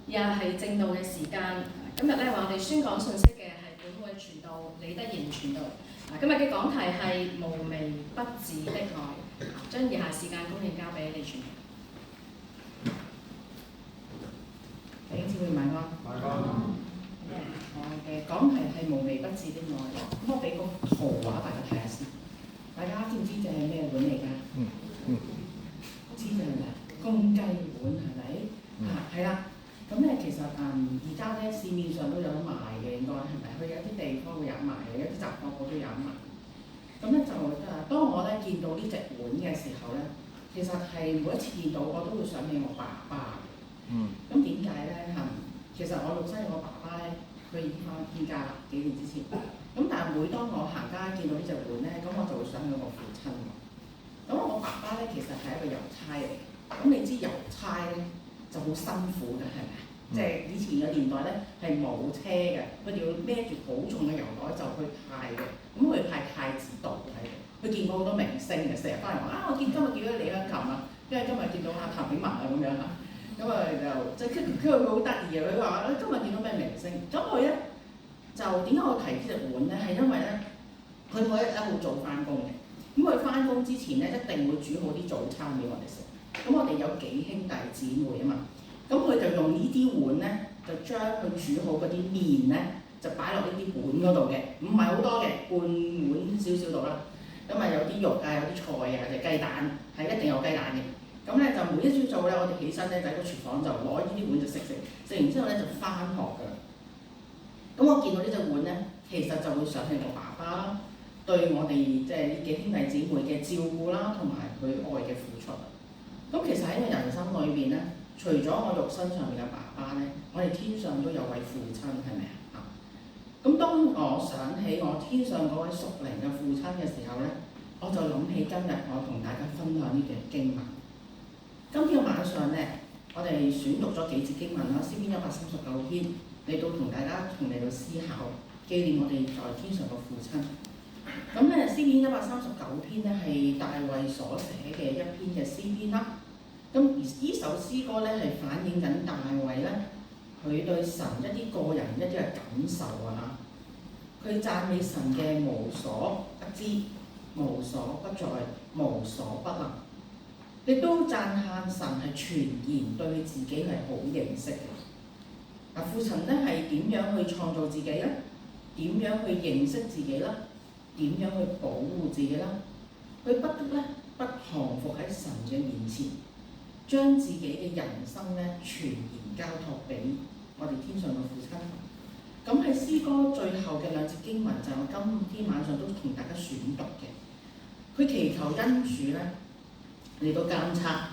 又係正道嘅時間。今日咧話我哋宣講信息嘅係本會傳道李德賢傳道。今日嘅講題係無微不至的愛。將以下時間供應交俾李傳道。弟兄姊妹晚安。晚安。我嘅講題係無微不至的愛。咁我俾個圖畫大家睇下先。大家知唔知隻係咩碗嚟㗎？知嘅係咪？公雞碗係咪？係啦。咁咧其實而家咧市面上都有得賣嘅，應該係咪？佢有啲地方會有賣嘅，有啲雜貨鋪都有賣。咁咧就當我咧見到呢隻碗嘅時候咧，其實係每一次見到我都會想起我爸爸。咁點解咧？其實我陸生我爸爸咧，佢已經翻天家啦，幾年之前。咁但係每當我行街見到呢隻碗咧，咁我就會想起我父親。咁我爸爸咧其實係一個郵差嚟嘅。咁你知郵差咧就好辛苦嘅，係咪？即係以前嘅年代咧係冇車嘅，佢哋要孭住好重嘅郵袋就去派嘅。咁佢派太子道喺度，佢見過好多明星嘅，成日翻嚟話我今日見到李香琴啊，因為今日見到阿譚炳文啊咁樣嚇。咁就即係佢好得意啊！佢話今日見到咩明星？咁佢咧就點解我提呢隻碗咧？係因為咧佢每一日好早翻工嘅。咁佢翻工之前咧一定會煮好啲早餐俾我哋食。咁我哋有幾兄弟姊妹啊嘛。咁佢就用呢啲碗咧，就將佢煮好嗰啲麵咧，就擺落呢啲碗嗰度嘅，唔係好多嘅，半碗少少度啦。咁啊有啲肉啊，有啲菜啊，有雞蛋，係一定有雞蛋嘅。咁咧就每一朝早咧，我哋起身咧就喺個廚房就攞呢啲碗就食完之後咧就翻學㗎啦。咁我見到呢隻碗咧，其實就會想起我爸爸啦，對我哋即係呢幾兄弟姊妹嘅照顧啦，同埋佢愛嘅付出。咁其實喺我人生裏邊咧，除咗我肉身上面嘅爸爸咧，我哋天上都有位父親，係咪啊？咁當我想起我天上嗰位屬靈嘅父親嘅時候咧，我就諗起今日我同大家分享呢段經文。今天晚上咧，我哋選讀咗幾節經文啦，詩篇139篇嚟到同大家嚟到思考，紀念我哋在天上嘅父親。咁咧，詩篇139篇咧係大衛所寫嘅一篇嘅詩篇啦。咁而呢首詩歌咧係反映緊大衛咧，佢對神一啲個人一啲嘅感受啊嚇。佢讚美神嘅無所不知、無所不在、無所不能。亦都讚歎神係全然對自己係好認識嘅。父神咧係點樣去創造自己咧？點樣去認識自己啦？點樣去保護自己啦？佢不得咧不降服喺神嘅面前，將自己嘅人生咧全然交託俾我哋天上嘅父親。咁喺詩歌最後嘅兩節經文就係我今天晚上都同大家選讀嘅。佢祈求恩主咧嚟到監察，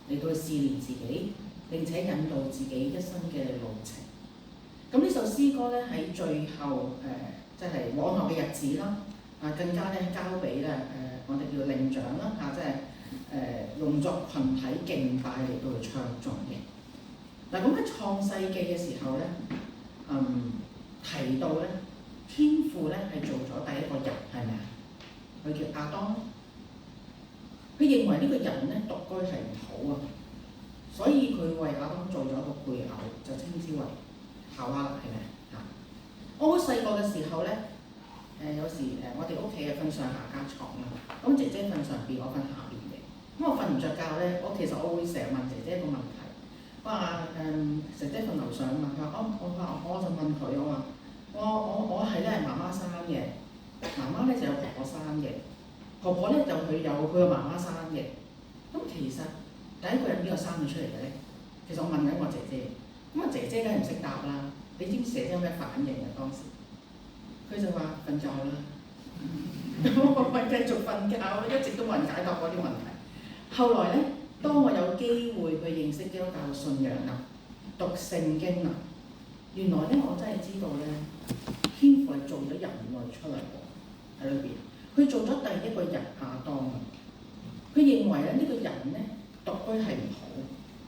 嚟到試煉自己，並且引導自己一生嘅路程。咁呢首詩歌咧喺最後即係往後嘅日子啦，更加咧交俾咧我哋叫領長啦即係用作群體敬拜嚟到去唱頌嘅。嗱咁喺創世記嘅時候咧，提到咧天父咧係做咗第一個人係咪啊？佢叫亞當。佢認為呢個人咧獨居係唔好啊，所以佢為亞當做咗一個配偶，就稱之為夏娃啦，係咪啊？我好細個嘅時候咧，有時我哋屋企係瞓上下家床啦，咁姐姐瞓上邊，我瞓下邊嘅。咁我瞓唔着覺咧，其實我會成日問姐姐一個問題，我話姐姐瞓樓上嘛，佢話我就問佢，我係咧媽媽生嘅，媽媽咧就有婆婆生嘅。婆婆咧就佢有佢個媽媽生嘅。咁其實第一個人邊個生佢出嚟嘅咧？其實我問緊我姐姐，咁啊姐姐梗係唔識答啦。你知唔知姐姐有咩反應啊？當時佢就話瞓覺啦。我咪繼續瞓覺，一直都冇人解答嗰啲問題。後來咧，當我有機會去認識基督教信仰啦，讀聖經啦，原來咧我真係知道咧，天父係做咗人類出嚟喎喺裏邊。佢做咗第一個人亞當，佢認為咧呢個人咧獨居係唔好，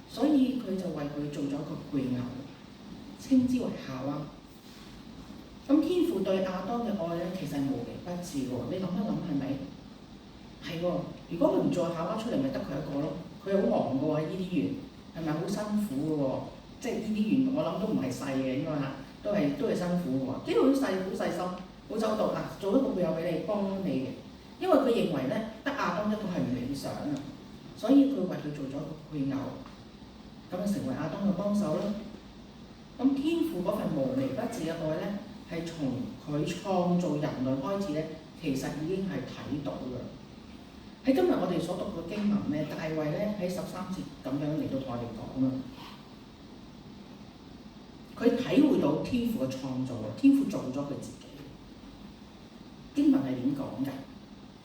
所以佢就為佢做咗個配偶，稱之為夏娃。咁天父對亞當嘅愛咧，其實係無微不至喎。你諗一諗係咪？係喎，如果佢唔做夏娃出嚟，咪得佢一個咯。佢好忙嘅喎喺伊甸園，係咪好辛苦嘅喎？即係呢啲園我諗都唔係細嘅應該嚇，都係辛苦喎。呢度好細心，好周到嗱，做一個配偶俾你幫你嘅，因為佢認為咧得亞當一個係唔理想啊，所以佢為佢做咗個配偶，咁就成為亞當嘅幫手啦。咁天父嗰份無微不至嘅愛咧，係從佢創造人類開始咧，其實已經係睇到㗎。喺今日我哋所讀嘅經文咧，大衛咧喺13節咁樣嚟到同我哋講啊，佢體會到天父嘅創造啊，天父做咗佢自己。經文係點講㗎？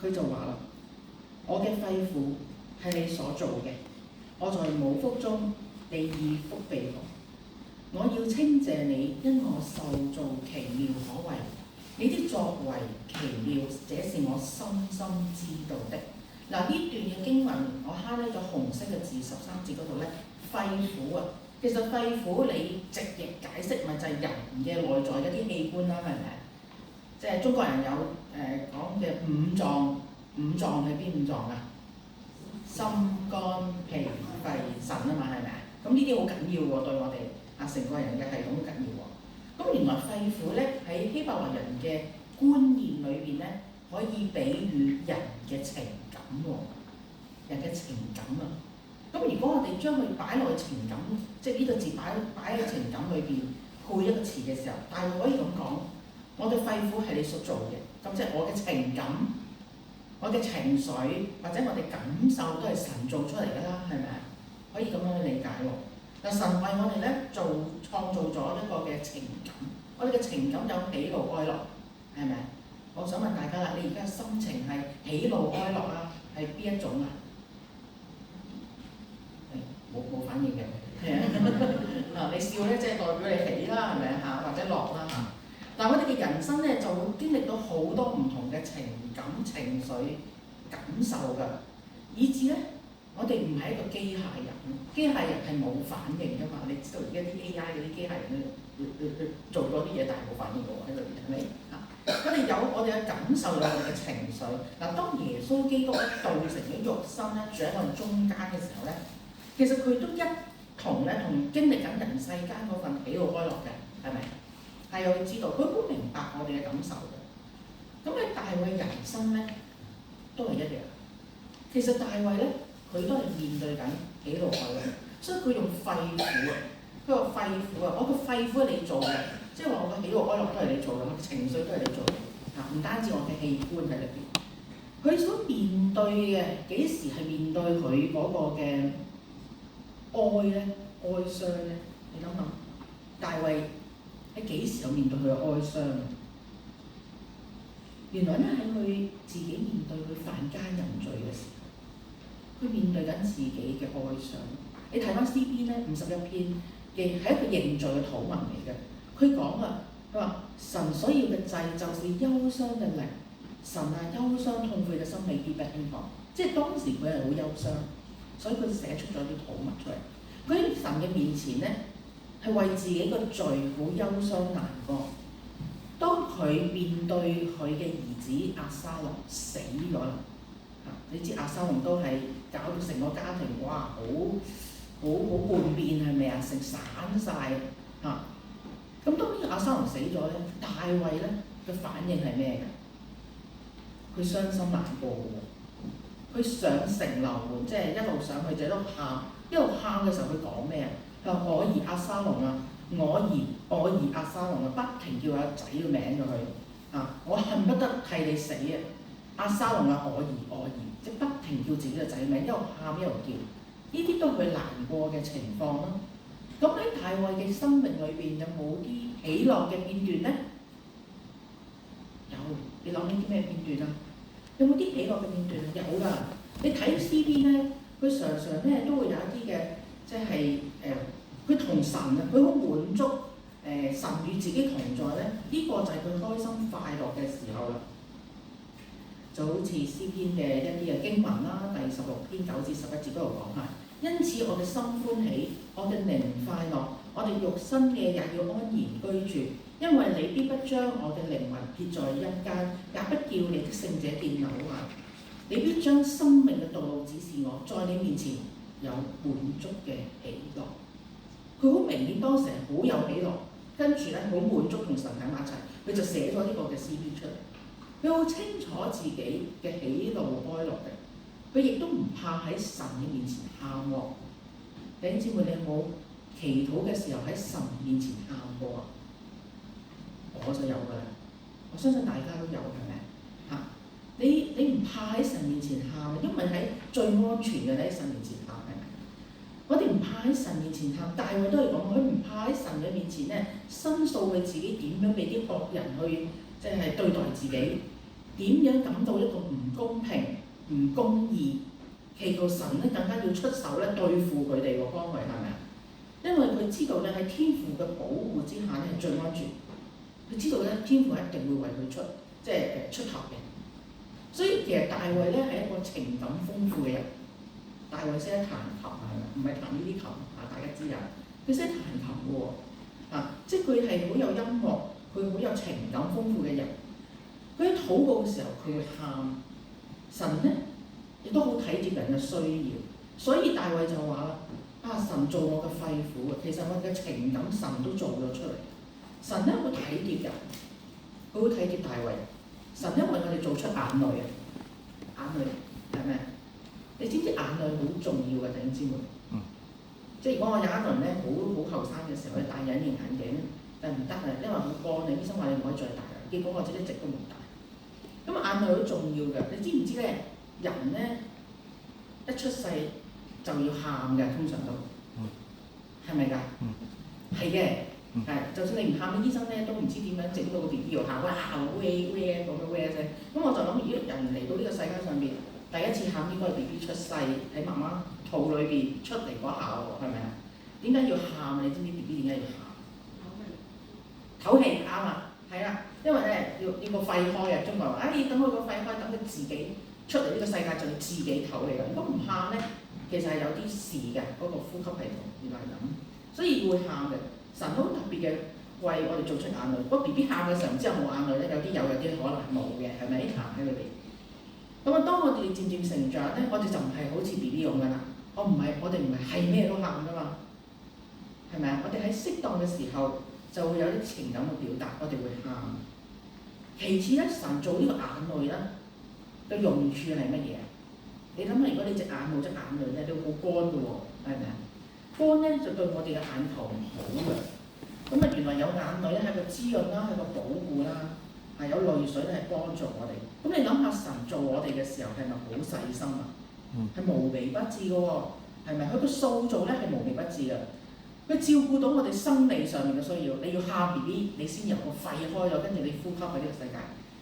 佢就話啦：我嘅肺腑係你所做嘅，我在母腹中，你以福被服。我要稱謝你，因我受造奇妙可畏，你的作為奇妙，這是我深深知道的。嗱，呢段嘅經文我highlight咗紅色嘅字13節嗰度咧，肺腑啊，其實肺腑你直譯解釋咪就係人嘅內在一啲器官啦，係咪？即係中國人有講嘅五臟係邊五臟啊？心肝脾肺腎啊嘛，係咪啊？咁呢啲好緊要喎，對我哋成個人嘅系統好緊要喎。咁原來肺腑咧喺希伯來人嘅觀念裏邊咧，可以比喻人嘅情感喎，人嘅情感啊。咁如果我哋將佢擺落去情感，即係呢個字擺喺情感裏邊配一個詞嘅時候，但係可以咁講，我嘅肺腑係你所做嘅，咁即係我嘅情感、我嘅情緒或者我哋感受都係神做出嚟㗎啦，係咪啊？可以咁樣去理解喎。嗱，神為我哋咧創造咗一個嘅情感，我哋嘅情感有喜怒哀樂，係咪？我想問大家啦，你而家心情係喜怒哀樂啊，係邊一種啊？冇反應嘅，啊你笑咧即係代表你喜啦，係咪啊？或者樂啦嚇。但係我哋嘅人生咧就會經歷到好多唔同嘅情感、情緒、感受㗎，以至咧我哋唔係一個機械人，機械人係冇反應㗎嘛。你知道而家啲 AI 嗰啲機械人咧，做咗啲嘢但係冇反應㗎喎，喺裏邊係咪？我哋嘅感受，有我哋嘅情緒。嗱，當耶穌基督咧道成咗肉身咧，住喺我哋中間嘅時候咧，其實佢都一同經歷緊人世間嗰份喜怒哀樂嘅，係咪？係我哋知道，佢好明白我哋嘅感受嘅。咁喺大衛人生咧都係一樣。其實大衛咧，佢都係面對緊喜怒哀樂，所以佢用肺腑啊。佢話肺腑啊，我個肺腑係你做嘅，即係話我個喜怒哀樂都係你做嘅，我情緒都係你做嘅。唔單止我嘅器官喺裏邊，佢所面對嘅幾時係面對佢嗰個嘅哀咧、哀傷咧？你諗諗，大衛喺幾時有面對佢嘅哀傷？原來咧喺佢自己面對佢犯奸淫罪嘅時候，佢面對緊自己嘅哀傷。你睇翻詩篇咧51篇嘅係一個認罪嘅禱文嚟嘅。佢講啊，佢話神所要嘅祭就是憂傷嘅靈，神啊憂傷痛悔嘅心你必不輕看。即係當時佢係好憂傷，所以佢寫出咗啲禱文出嚟。佢喺神嘅面前咧係為自己個罪好憂傷難過。當佢面對佢嘅兒子押沙龍死咗啦，你知押沙龍都係搞到成個家庭哇好叛變係咪啊？成散晒嚇。咁當呢押沙龍死咗咧，大衛咧嘅反應係咩㗎？佢傷心難過嘅喎，佢上城樓門，即係一路上去就一路喊，一路喊嘅時候佢講咩啊？佢話我兒押沙龍啊！我兒押沙龍啊，不停叫阿仔個名咗佢啊！我恨不得替你死啊！押沙龍啊，我兒，即係不停叫自己個仔名，一路喊一路叫，呢啲都係佢難過嘅情況咯。咁喺大衛嘅生命裏邊有冇啲喜樂嘅片段咧？有，你諗起啲咩片段啊？有冇啲喜樂嘅片段啊？有㗎。你睇詩篇咧，佢常常咧都會有一啲嘅，即係佢同神啊，佢好滿足，神與自己同在咧，呢個就係佢開心快樂嘅時候啦。就好似詩篇嘅一啲嘅經文啦，第16篇9至11節嗰度講下，因此我嘅心歡喜，我嘅靈快樂，我哋肉身嘅也要安然居住，因為你必不將我嘅靈魂撇在陰間，也不叫你的聖者見朽壞。你必將生命嘅道路指示我，在你面前有滿足嘅喜樂。佢佢好明顯當時係好有喜樂，跟住咧好滿足同神喺埋一齊，佢就寫咗呢個嘅詩篇出嚟。佢好清楚自己嘅喜怒哀樂嘅，佢亦都唔怕喺神嘅面前喊喎。弟兄姊妹，你有冇祈禱嘅時候喺神面前喊過啊？我就有㗎啦，我相信大家都有，係咪嚇？你唔怕喺神面前喊，因為喺最安全嘅喺神面前喊，係咪？我哋唔怕喺神面前喊，大衛都係講，佢唔怕喺神嘅面前咧申訴佢自己點樣俾啲惡人去即係對待自己，點樣感到一個唔公平、唔公義，祈求神咧更加要出手咧對付佢哋個崗位，係咪啊？因為佢知道咧喺天父嘅保護之下咧係最安全。佢知道咧，天父一定會為佢出頭嘅。所以其實大衛咧係一個情感豐富嘅人。大衛識得彈琴係咪？唔係彈呢啲琴啊，大家知啊。佢識得彈琴嘅喎，即係佢係好有音樂，佢好有情感豐富嘅人。佢喺禱告嘅時候，佢會喊。神咧亦都好體貼人嘅需要，所以大衛就話啦：神做我嘅肺腑啊！其實我嘅情感神都做咗出嚟。神咧會體貼人，佢會體貼大衛。神因為我哋做出眼淚啊，眼淚係咩？你知唔知眼淚好重要嘅，弟兄姊妹？即係如果我有一輪咧好後生嘅時候咧戴隱形眼鏡咧，但唔得啊，因為好乾，你醫生話你唔可以再戴啦。結果我一直都冇戴。咁眼淚好重要嘅，你知唔知咧？人咧一出世就要喊嘅，通常都係咪㗎？係嘅。就算你唔喊，醫生咧都唔知點樣整到個 B B 要喊，哇喂咁樣喂聲。咁我就諗，如果人嚟到呢個世界上邊，第一次喊應該係 B B 出世喺媽媽肚裏邊出嚟嗰下喎，係咪啊？點解要喊？你知唔知 B B 點解要喊？唞氣啱啊，係啊，因為咧要個肺開啊。中國話：等佢個肺開，等佢自己出嚟呢個世界就要自己唞氣啦。如果唔喊咧，其實係有啲事嘅，嗰個呼吸系統原來係咁，所以會喊嘅。神好特別嘅為我哋做出眼淚。不過 B B 喊嘅時候唔知有冇眼淚咧，有啲可能冇嘅，係咪？行喺裏邊。咁當我哋漸漸成長咧，我哋就唔係好似 B B 咁噶啦。我哋唔係咩都喊噶嘛，係咪啊？我哋喺適當嘅時候就會有啲情感嘅表達，我哋會喊。其次咧，神做呢個眼淚咧嘅用處係乜嘢？你諗下，如果你隻眼冇咗眼淚咧，你會好乾嘅喎，係咪啊？乾咧就對我哋嘅眼球唔好嘅，咁原來有眼淚咧係個滋潤啦，係個保護啦，有淚水咧係幫助我哋。咁你諗下神做我哋嘅時候係咪好細心啊？係無微不至嘅喎，係咪？佢個塑造咧係無微不至嘅，佢照顧到我哋生理上面嘅需要。你要喊 B B， 你先由個肺開咗，跟住你呼吸喺呢個世界。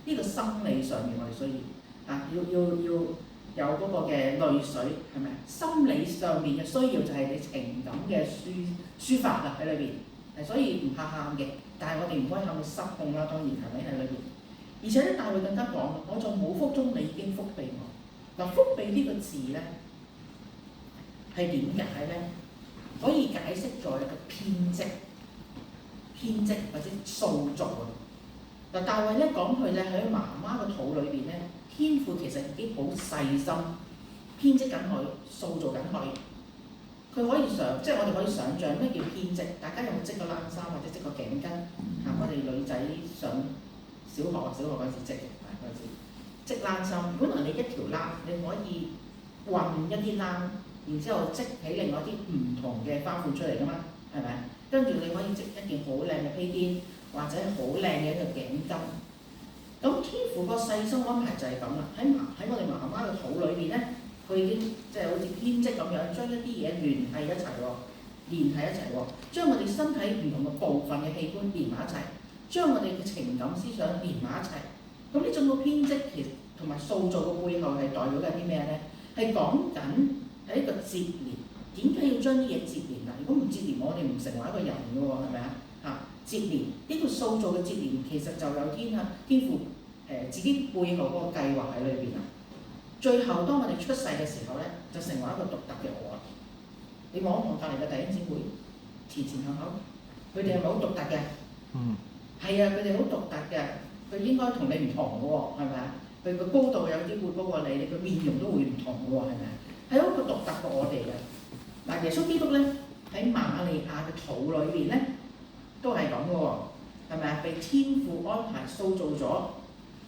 呢個生理上面我哋需要有嗰個嘅淚水，係咪？心理上面嘅需要就係你情感嘅抒發啊喺裏邊，所以唔怕喊嘅。但係我哋唔可以喊到失控啦，當然係咪喺裏邊？而且咧，大衛更加講，我在母腹中你已經覆庇我。嗱，覆庇呢個字咧係點解咧？可以解釋咗一個編織或者塑造啊。嗱，大衛咧講佢咧喺媽媽個肚裏邊咧。天父其實已經好細心編織緊佢，塑造緊佢。佢可以即係我哋可以想像咩叫編織？大家有冇織過冷衫或者織過頸巾？我哋女仔上小學嗰時織嘅，嗰時織冷衫。本來你一條冷，你可以混一啲冷，然之後織起另外一啲唔同嘅花款出嚟㗎嘛，係咪？跟住你可以織一件好靚嘅披肩，或者好靚嘅一個頸巾。咁天父個細心安排就係咁啦，喺我哋媽媽嘅肚裏邊咧，佢已經即係好似編織咁樣，將一啲嘢聯繫一齊喎，將我哋身體唔同嘅部分嘅器官連埋一齊，將我哋嘅情感思想連埋一齊。咁呢種個編織其實同埋塑造嘅背後係代表緊啲咩咧？係講緊係一個接連。點解要將啲嘢接連啊？如果唔接連，我哋唔成為一個人嘅喎，係咪啊？接連呢個塑造嘅接連，其實就有天父自己背後嗰個計劃喺裏邊啊。最後當我哋出世嘅時候咧，就成為一個獨特嘅我。你望一望隔離嘅弟兄姊妹，前後，佢哋係咪好獨特嘅？係啊，佢哋好獨特嘅。佢應該同你唔同嘅喎，係咪啊？佢個高度有啲會高過你，個面容都會唔同嘅喎，係咪啊？係一個獨特過我哋嘅。嗱，耶穌基督咧喺瑪利亞嘅肚裏邊咧，都係咁嘅喎，係咪啊？被天父安排塑造咗，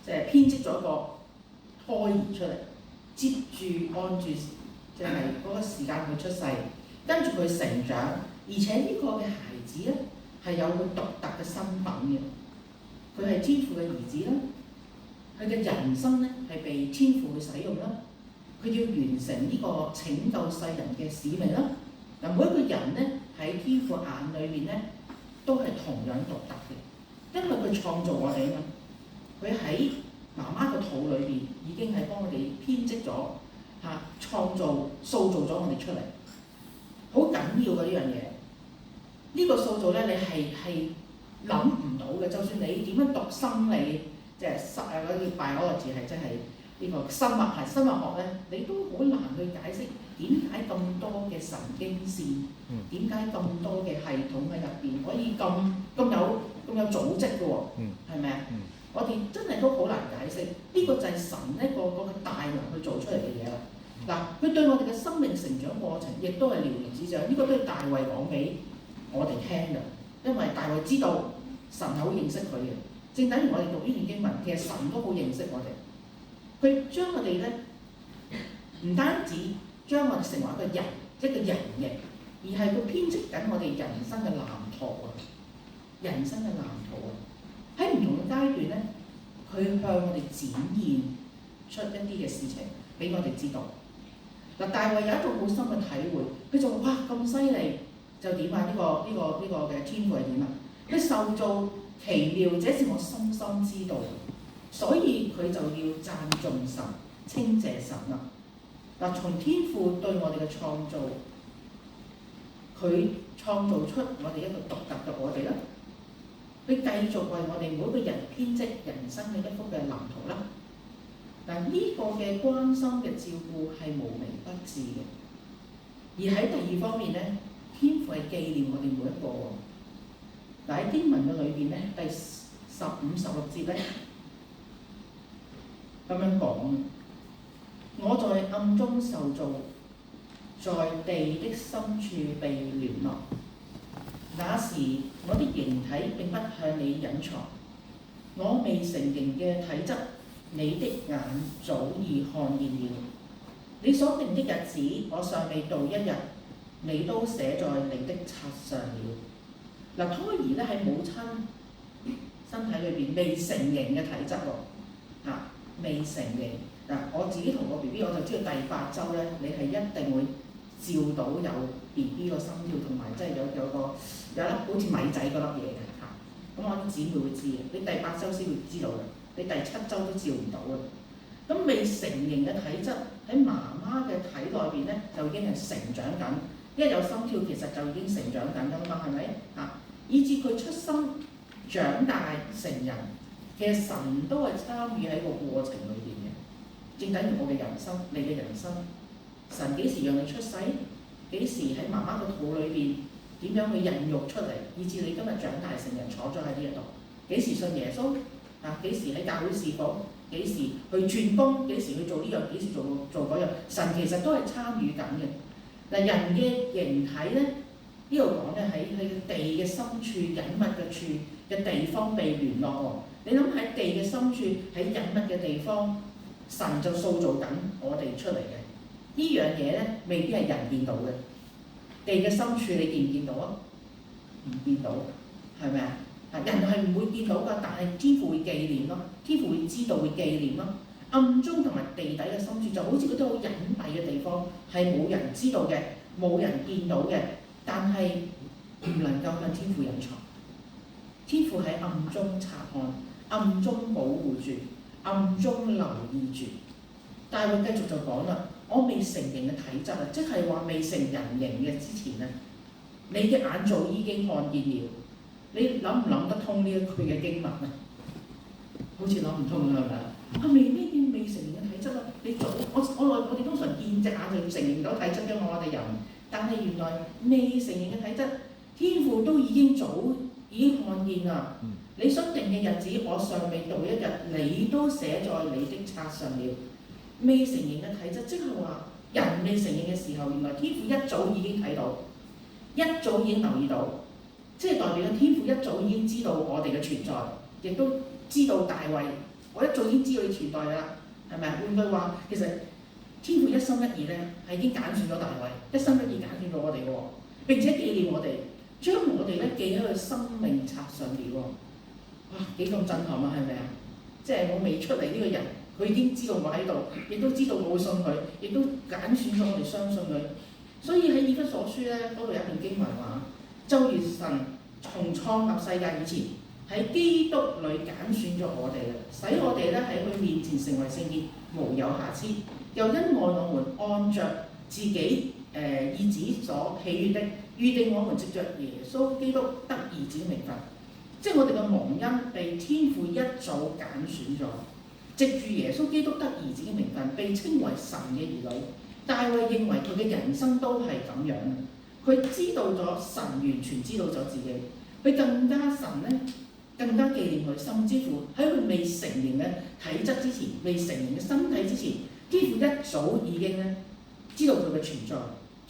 即係編織咗個胎兒出嚟，接住按住即係嗰個時間佢出世，跟住佢成長，而且呢個嘅孩子咧係有佢獨特嘅身份嘅，佢係天父嘅兒子啦，佢嘅人生咧係被天父去使用啦，佢要完成呢個拯救世人嘅使命啦。嗱，每一個人咧喺天父眼裏面咧都係同樣獨特嘅，因為佢創造我哋啊嘛，佢喺媽媽嘅肚裏邊已經係幫我哋編織咗嚇，創造塑造咗我哋出嚟，好緊要嘅呢樣嘢。呢個塑造咧，你係諗唔到嘅。就算你點樣讀生理，即係嗰啲biology係即係呢個生物學咧，你都好難去解釋點解咁多嘅神經線，點解咁多嘅系統喺入邊可以咁有組織嘅喎，係咪啊？我哋真係都好難解釋。呢個就係神一個大能去做出嚟嘅嘢啦。嗱，佢對我哋嘅生命成長過程，亦都係了如指掌。呢個都係大衛講俾我哋聽嘅，因為大衛知道神係好認識佢嘅，正等於我哋讀呢段經文，其實神都好認識我哋。佢將我哋咧唔單止將我哋成為一個人形，而係佢編織緊我哋人生嘅藍圖啊！人生嘅藍圖啊！喺唔同嘅階段咧，佢向我哋展現出一啲嘅事情俾我哋知道。嗱，大衛有一個好深嘅體會，佢就話：哇，咁犀利！就點啊？呢個嘅天賦係點啊？佢受造奇妙，這是我深深知道，所以佢就要讚頌神、稱謝神啦。嗱，從天賦對我哋嘅創造，佢創造出我哋一個獨特嘅我哋啦。佢繼續為我哋每個人編織人生嘅一幅嘅藍圖啦。嗱，呢個嘅關心嘅照顧係無微不至嘅。而喺第二方面咧，天父係紀念我哋每一個喎。嗱，喺經文嘅裏邊咧，第15、16節咧咁樣講：我在暗中受造，在地的深處被聯絡。那時我的形體並不向你隱藏，我未成形嘅體質，你的眼早已看見了。你所定的日子，我尚未到一日，你都寫在你的冊上了。嗱，胎兒咧喺母親身體裏邊未成形嘅體質喎，未成形。嗱，我自己同個 BB 我就知道第8週咧，你係一定會照到有 BB 個心跳同埋即係有粒好似米仔嗰粒嘢嘅嚇。咁我啲姊妹會知嘅，你第8週先會知道嘅，你第7週都照唔到嘅。咁未成形嘅體質喺媽媽嘅體內邊咧，就已經係成長緊。一有心跳，其實就已經成長緊㗎啦嘛，係咪啊？以至佢出生、長大成人，其實神都係參與喺個過程裏邊嘅。正等於我嘅人生，你嘅人生，神幾時讓你出世？幾時喺媽媽個肚裏邊點樣去孕育出嚟？以至你今日長大成人，坐咗喺呢一度。幾時信耶穌？幾時喺教會侍奉？幾時去轉工？幾時去做呢樣？幾時做嗰樣？神其實都係參與緊嘅。嗱，人嘅形體咧，呢度講咧喺地嘅深處、隱密嘅處嘅地方被聯絡喎。你諗喺地嘅深處，喺隱密嘅地方，神就塑造緊我哋出嚟嘅。呢樣嘢咧，未必係人見到嘅。地嘅深處你見唔見到啊？唔見到，係咪啊？人係唔會見到㗎，但係天父會紀念咯，天父會知道會紀念咯。暗中同埋地底嘅深處就好似嗰啲好隱蔽嘅地方，係冇人知道嘅，冇人見到嘅，但係唔能夠向天父隱藏。天父喺暗中察看，暗中保護住，暗中留意住。但係佢繼續就講啦，我未成形嘅體質啊，即係話未成人形嘅之前咧，你嘅眼早已經看見了。你諗唔諗得通呢一句嘅經文啊？好似諗唔通啦，係咪啊？未成形嘅體質啊！你早我哋通常見隻眼就承認到體質㗎嘛，我哋人。但係原來未成形嘅體質，天父都已經看見啦。你所定嘅日子，我尚未到一日，你都寫在你的冊上了。未成形嘅體質，即係話人未成形嘅時候，原來天父一早已經睇到，一早已經留意到，即係代表天父一早已經知道我哋嘅存在，亦都知道大衛，我一早已經知道你存在㗎啦，係咪？換句話，其實天父一心一意咧係已經揀選咗大衛，一心一意揀選咗我哋喎，並且紀念我哋，將我哋咧記喺佢生命冊上邊喎。哇！幾咁震撼啊，係咪啊？即係我未出嚟呢個人，佢已經知道我喺度，亦都知道我會信佢，亦都揀選咗我哋相信佢。所以喺以弗所書咧嗰度有一段經文話：就如神從創立世界以前，喺基督裏揀選咗我哋啦，使我哋咧喺佢面前成為聖潔，無有瑕疵。又因愛我們，按着自己意旨所喜悅的，預定我們藉着耶穌基督得兒子的名分。即係我哋嘅蒙恩被天父一早揀選咗，藉住耶穌基督得兒子嘅名分，被稱為神嘅兒女。大衛認為佢嘅人生都係咁樣，佢知道咗神完全知道咗自己，佢更加神咧更加紀念佢，甚至乎喺佢未成年嘅體質之前，未成年嘅身體之前，天父一早已經咧知道佢嘅存在，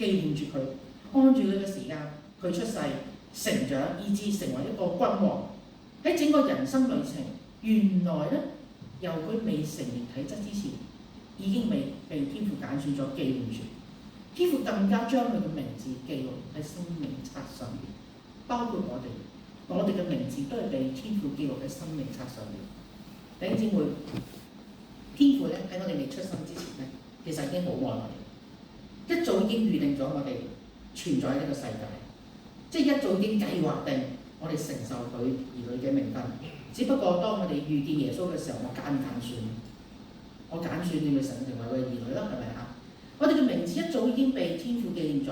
紀念住佢，按住佢嘅時間，佢出世、成長，以至成為一個君王。喺整個人生旅程，原來咧由佢未成年體質之前，已經未被天父揀選咗，紀念住。天父更加將佢嘅名字記錄喺生命冊上面，包括我哋嘅名字都係被天父記錄喺生命冊上面。弟兄姊妹，天父咧喺我哋未出生之前咧，其實已經好愛我哋，一早已經預定咗我哋存在喺呢個世界，即係一早已經計劃定我哋承受佢兒女嘅名分。只不過當我哋遇見耶穌嘅時候，我揀唔揀選？我揀選你咪成為佢嘅兒女咯，係咪啊？我哋嘅名字一早已經被天父紀念咗。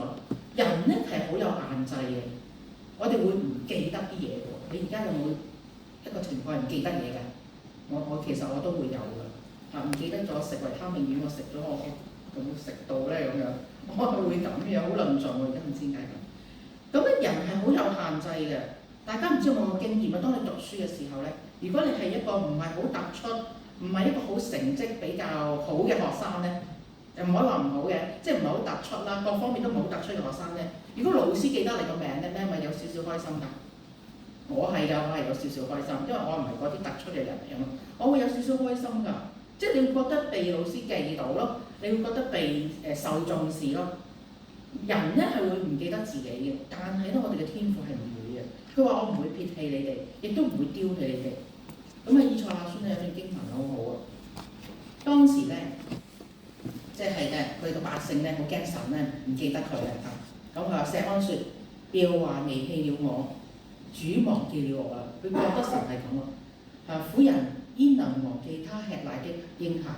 人咧係好有限制嘅，我哋會唔記得啲嘢喎。你而家有冇一個情況係唔記得嘢嘅？我其實我都會有㗎嚇，唔記得咗食維他命丸，我食咗我咁食到咧咁樣，我係會咁樣好論盡喎，而家唔知點解咁。咁咧人係好有限制嘅，大家唔知有冇個經驗啊？當你讀書嘅時候咧，如果你係一個唔係好突出，唔係一個好成績比較好嘅學生咧，又唔可以話唔好嘅，即係唔係好突出啦，各方面都唔係好突出嘅學生咧。如果老師記得你個名咧，你係咪有少少開心㗎？我係㗎，我係有少少開心，因為我唔係嗰啲突出嘅人嚟㗎嘛，我會有少少開心㗎。即係你會覺得被老師記到咯，你會覺得被受重視咯。人咧係會唔記得自己嘅，但係咧我哋嘅天父係唔會嘅。佢話我唔會撇棄你哋，亦都唔會丟棄你哋。咁喺以賽亞書咧有段經文好好啊。當時咧，即係咧佢哋嘅百姓咧好驚神咧唔記得佢啊。咁佢話錫安說：耶和華離棄了我，主忘記了我啦。佢覺得神係咁啊。婦人焉能忘記他吃奶的嬰孩，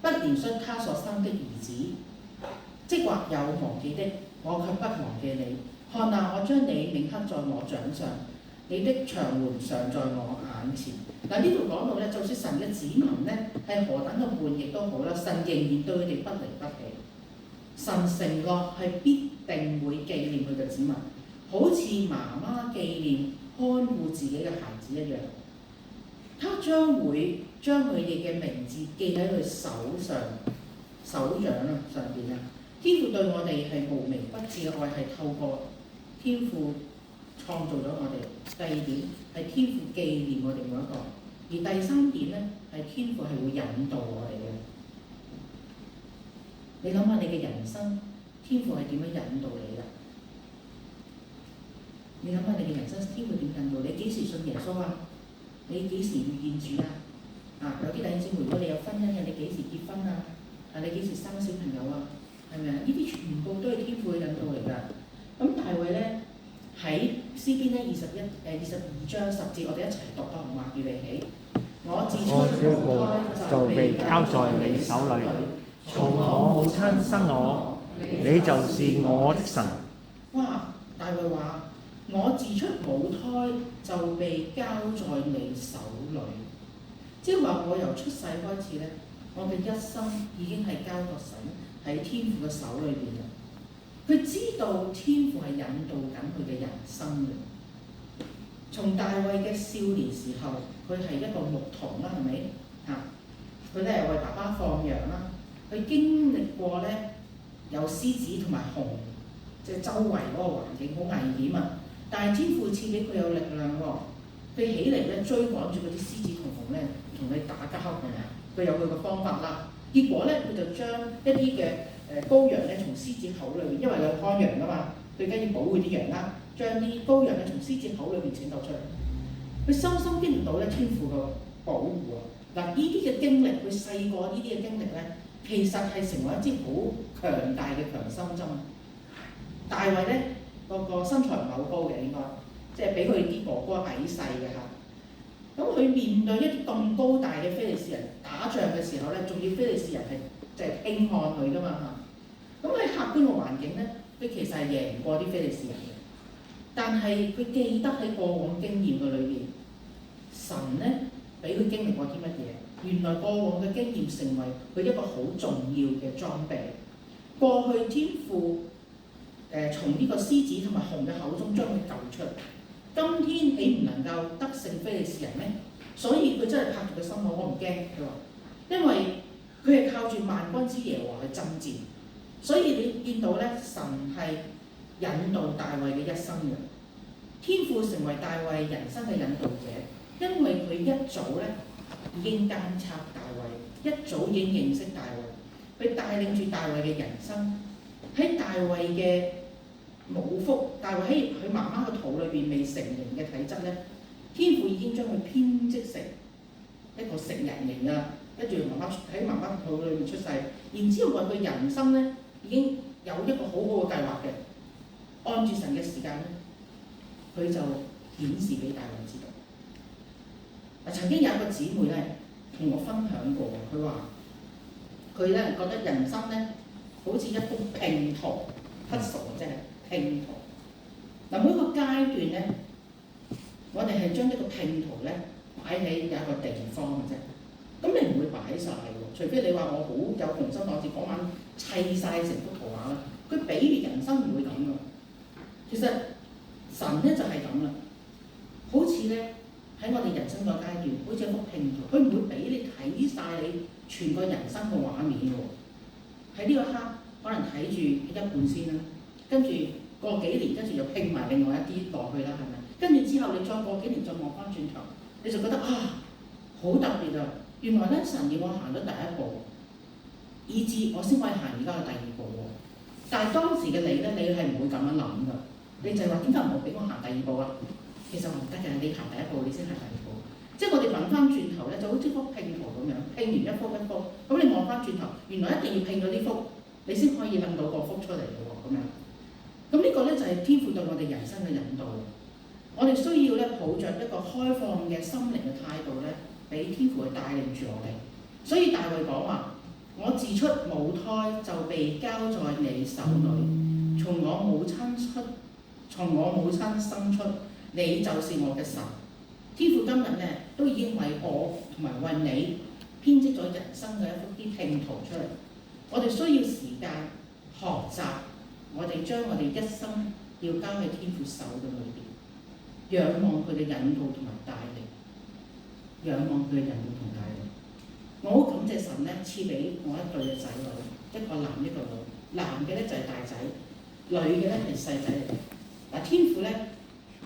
不憐恤他所生的兒子？即或有忘記的，我卻不忘記你。看哪，我將你銘刻在我掌上，你的牆垣常在我眼前。嗱，呢度講到咧，就算神嘅子民咧係何等嘅叛逆都好啦，神仍然對佢哋不離不棄。神承諾係必定會紀念佢嘅子民，好似媽媽紀念看顧自己嘅孩子一樣。他將會將佢哋嘅名字記喺佢手掌上邊啊！天父對我哋係無微不至嘅愛，係透過天父創造咗我哋。第二點係天父紀念我哋每一個，而第三點咧係天父係會引導我哋嘅。你諗下你嘅人生，天父係點樣引導你㗎？你諗下你嘅人生，天父點引導你？幾時信耶穌啊？你幾時遇見主啊？有啲弟兄姊妹，如果你有婚姻嘅，你幾時結婚啊？你幾時生小朋友啊？係咪啊？呢啲全部都係天父嘅引導嚟㗎。咁大衛咧喺詩篇咧22章10節，我哋一齊讀多唔話預備起。我自出母胎就被交在你手裏，從我母親生我，你就是我的神。哇！大衛話：我自出母胎就被交在你手裏，即係話我由出世開始咧，我嘅一生已經係交託神喺天父嘅手裏邊啦。佢知道天父係引導緊佢嘅人生嘅。從大衛嘅少年時候，佢係一個牧童啦，係咪？佢咧為爸爸放羊啦，佢經歷過咧有獅子同埋熊，即係周圍嗰個環境好危險啊！但係天父賜俾佢有力量喎，佢起嚟咧追趕住嗰啲獅子同熊咧，同佢打交係咪啊？佢有佢個方法啦。結果咧，佢就將一啲嘅羔羊咧從獅子口裏面，因為有看羊噶嘛，佢梗要保護啲羊啦，將啲羔羊咧從獅子口裏面拯救出嚟。佢深深經歷到咧天父嘅保護啊！嗱，呢啲嘅經歷，佢細個呢啲嘅經歷咧，其實係成為一支好強大嘅強心針。大衛咧個身材唔係好高嘅，應該即係比佢啲哥哥矮細嘅嚇。咁佢面對一啲咁高大嘅非利士人打仗嘅時候咧，仲要非利士人係即係輕看佢噶嘛嚇。咁喺客觀嘅環境咧，佢其實係贏唔過啲非利士人嘅。但係佢記得喺過往經驗嘅裏邊，神咧俾佢經歷過啲乜嘢？原來過往嘅經驗成為佢一個好重要嘅裝備。過去天父從呢個獅子同埋熊嘅口中將佢救出嚟。今天你唔能夠得勝非利士人咩？所以佢真係拍住個心口，我唔驚。佢話，因為佢係靠住萬軍之耶和華去爭戰，所以你見到咧，神係引導大衛嘅一生嘅。天父成為大衛人生嘅引導者，因為佢一早咧已經監察大衛，一早已經認識大衛，佢帶領住大衛嘅人生。喺大衛嘅母腹，大衛喺佢媽媽個肚裏邊未成形嘅體質咧，天父已經將佢編織成一個成人形㗎，跟住媽媽喺媽媽肚裏面出世，然之後為佢人生咧已經有一個好好嘅計劃嘅，按住神嘅時間咧，佢就顯示俾大衛知道。曾經有一個姊妹咧同我分享過，佢話佢咧覺得人生咧好似一幅拼圖，puzzle 即係拼圖。嗱，每一個階段咧，我哋係將一個拼圖咧擺喺有一個地方嘅啫。咁你唔會擺晒喎，除非你話我好有雄心壯志，嗰晚砌晒成幅圖畫啦。佢比喻人生唔會咁噶。其實神咧就係咁啦，好似咧喺我哋人生個階段，好似一幅拼圖，佢唔會俾你睇晒你全個人生嘅畫面喎。喺呢個刻可能睇住一半先啦，跟住過幾年，跟住又拼埋另外一啲落去啦，係咪？跟住之後你再過幾年再望翻轉頭，你就覺得啊，好特別啊！原來咧神要我行咗第一步，以至我先可以行而家嘅第二步喎。但係當時嘅你咧，你係唔會咁樣諗㗎。你就係話點解唔好俾我行第二步啊？其實唔得嘅，你行第一步，你先行第二步。即係我哋揾翻轉頭咧，就好似幅拼圖咁樣，拼完一幅一幅，咁你望翻轉頭，原來一定要拼咗呢幅，你先可以諗到個幅出嚟嘅喎，咁樣。咁呢個咧就係天父對我哋人生嘅引導。我哋需要咧抱着一個開放嘅心靈嘅態度咧，俾天父去帶領住我哋。所以大衛講話：我自出母胎就被交在你手裏，從我母親生出，你就是我嘅神。天父今日咧都已經為我同埋為你編織咗人生嘅一幅啲拼圖出嚟。我哋需要時間學習，我哋將我哋一生要交喺天父手嘅裏邊，仰望佢嘅引導同埋帶領，仰望佢嘅引導同帶領。我好感謝神咧，賜俾我一對嘅仔女，一個男一個女。男嘅咧就係大仔，女嘅咧係細仔嚟嘅。嗱，天父咧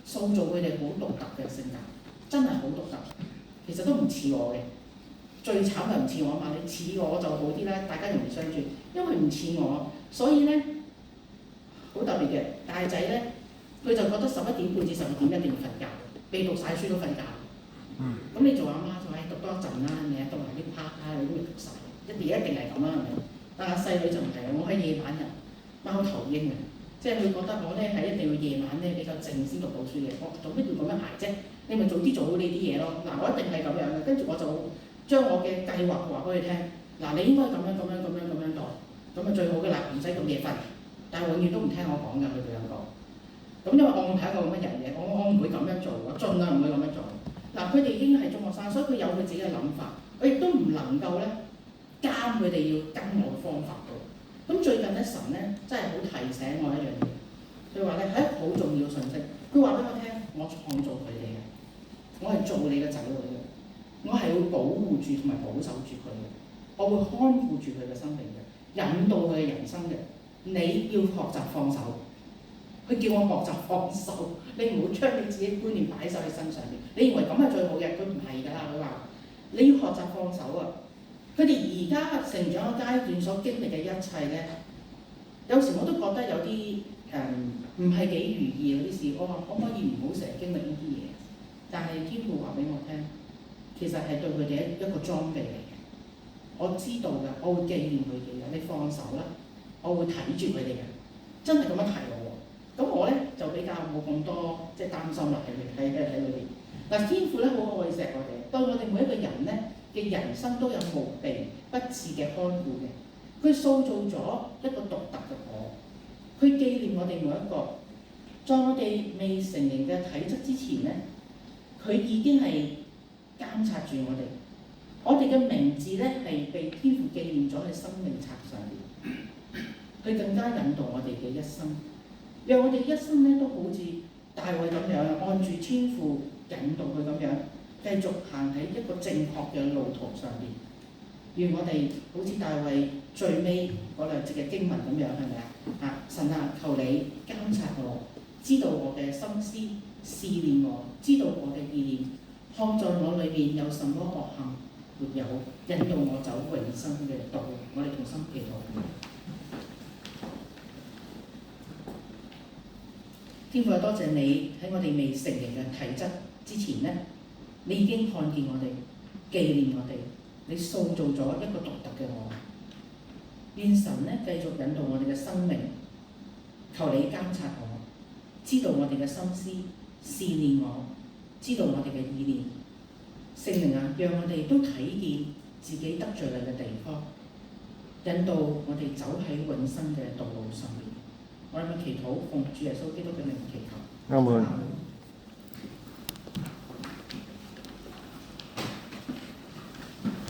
塑造佢哋好獨特嘅性格，真係好獨特。其實都唔似我嘅，最慘係唔似我嘛。你似我就好啲啦，大家容易相處。因為唔似我，所以咧好特別嘅。大仔咧，佢就覺得11點半至12點一定要瞓覺，未讀晒書都瞓覺。咁你做阿媽就係讀多一陣啦，你讀埋啲 part 啊，你都未讀晒，一定係咁啦，係咪？但係細女就唔係，我喺夜晚人貓頭鷹嘅，即係佢覺得我咧係一定要夜晚咧比較靜先讀到書嘅。我做咩要咁樣捱啫？你咪早啲做好呢啲嘢咯。嗱，我一定係咁樣嘅，跟住我就將我嘅計劃話俾佢聽。嗱，你應該咁樣讀，咁啊最好嘅啦，唔使咁夜瞓。但係永遠都唔聽我講㗎，佢哋兩個。咁因為我唔係一個咁嘅人嘅，我唔會咁樣做，我盡量唔會咁樣做。嗱，佢哋已經係中學生，所以佢有佢自己嘅諗法，我亦都唔能夠咧監佢哋要跟我嘅方法嘅。咁最近咧，神咧真係好提醒我一樣嘢，佢話咧係一個好重要嘅信息。佢話俾我聽，我創造佢哋嘅，我係做你嘅仔女嘅，我係會保護住同埋保守住佢嘅，我會看顧住佢嘅生命嘅，引導佢嘅人生嘅。你要學習放手，佢叫我學習放手，你唔好將你自己觀念擺晒喺身上邊。你認為咁係最好嘅，佢唔係㗎啦。佢話你要學習放手啊！佢哋而家成長嘅階段所經歷嘅一切咧，有時我都覺得有啲唔係幾如意嗰啲事。我話可唔可以唔好成日經歷呢啲嘢？但係天父話俾我聽，其實係對佢哋一個裝備嚟嘅。我知道㗎，我會紀念佢哋嘅。你放手啦，我會睇住佢哋嘅。真係咁樣提我喎。咁我咧就比較冇咁多即係擔心啦，喺裏邊。嗱，天父咧好愛錫我哋，對我哋每一個人咧嘅人生都有無微不至嘅看顧嘅。佢塑造咗一個獨特嘅我，佢紀念我哋每一個。在我哋未成形嘅體質之前咧，佢已經係監察住我哋。我哋嘅名字咧係被天父紀念咗喺生命冊上邊。佢更加引導我哋嘅一生，讓我哋一生咧都好似大衛咁樣，按住天父引導佢咁樣，繼續行喺一個正確嘅路途上邊。願我哋好似大衛最尾嗰兩節嘅經文咁樣，係咪啊？神啊，求你監察我，知道我嘅心思，試煉我，知道我嘅意念，看在我裏面有什麼惡行沒有，引導我走永生嘅道路。我哋同心祈禱。天父，多謝你喺我哋未成形嘅體質之前咧，你已經看見我哋，紀念我哋，你塑造咗一個獨特嘅我。願神咧繼續引導我哋嘅生命，求你監察我，知道我哋嘅心思，試煉我，知道我哋嘅意念。聖靈啊，讓我哋都睇見自己得罪你嘅地方，引導我哋走喺永生嘅道路上面。我哋嘅祈禱，奉主耶穌基督嘅名祈求。阿門。